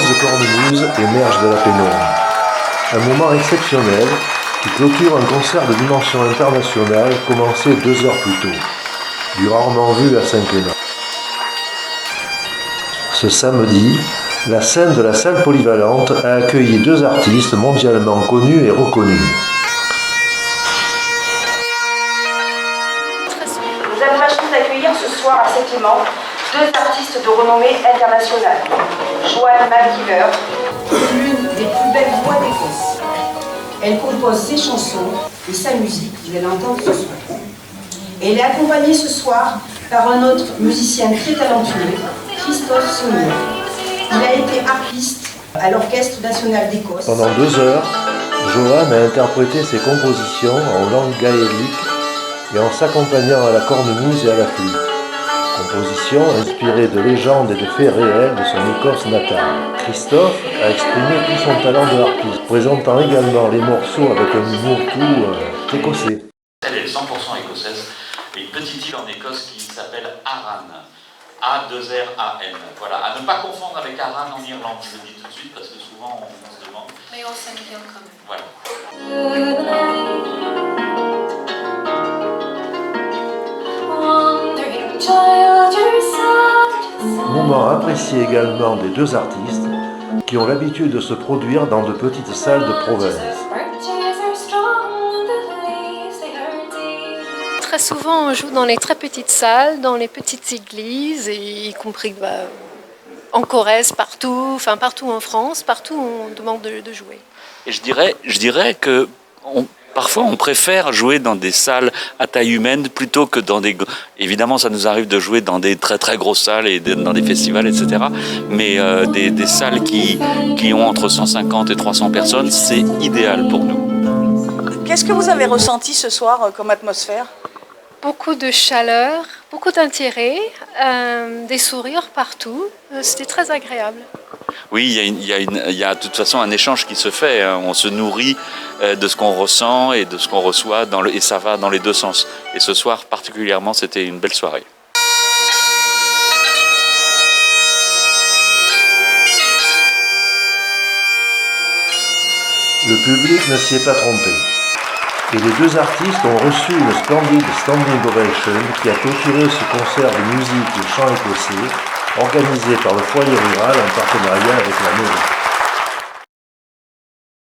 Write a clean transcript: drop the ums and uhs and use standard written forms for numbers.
nombreuses cornemuses émergent de la pénombre. Un moment exceptionnel qui clôture un concert de dimension internationale commencé 2 heures plus tôt, du rarement vu à Saint-Clément. Ce samedi, la scène de la salle polyvalente a accueilli 2 artistes mondialement connus et reconnus. Nous avons la chance d'accueillir ce soir à Saint-Clément 2 artistes de renommée internationale. Joanne McKeever, l'une des plus belles voix d'Écosse. Elle compose ses chansons et sa musique, vous allez l'entendre ce soir. Et elle est accompagnée ce soir par un autre musicien très talentueux, Christophe Saunier. Il a été harpiste à l'Orchestre national d'Écosse. Pendant 2 heures, Joanne a interprété ses compositions en langue gaélique et en s'accompagnant à la cornemuse et à la flûte. Composition inspirée de légendes et de faits réels de son Écosse natale. Christophe a exprimé tout son talent de harpiste, présentant également les morceaux avec un humour tout écossais. Elle est 100% écossaise, et une petite île en Écosse qui s'appelle Arran. A-2-R-A-N. Voilà, à ne pas confondre avec Arran en Irlande, je le dis tout de suite, parce que souvent on se demande. Mais on s'aime bien quand même. Voilà. Moment apprécié également des 2 artistes qui ont l'habitude de se produire dans de petites salles de province. Très souvent, on joue dans les très petites salles, dans les petites églises, y compris en Corrèze, partout en France, partout on demande de jouer. Et je dirais que parfois on préfère jouer dans des salles à taille humaine plutôt que dans des... Évidemment, ça nous arrive de jouer dans des très très grosses salles et dans des festivals, etc. Mais des salles qui ont entre 150 et 300 personnes, c'est idéal pour nous. Qu'est-ce que vous avez ressenti ce soir comme atmosphère ? Beaucoup de chaleur, beaucoup d'intérêt, des sourires partout. C'était très agréable. Oui, il y a de toute façon un échange qui se fait. On se nourrit de ce qu'on ressent et de ce qu'on reçoit, et ça va dans les 2 sens. Et ce soir particulièrement, c'était une belle soirée. Le public ne s'y est pas trompé. Et les 2 artistes ont reçu une splendide standing ovation qui a clôturé ce concert de musique et chant écossais organisé par le foyer rural en partenariat avec la mairie.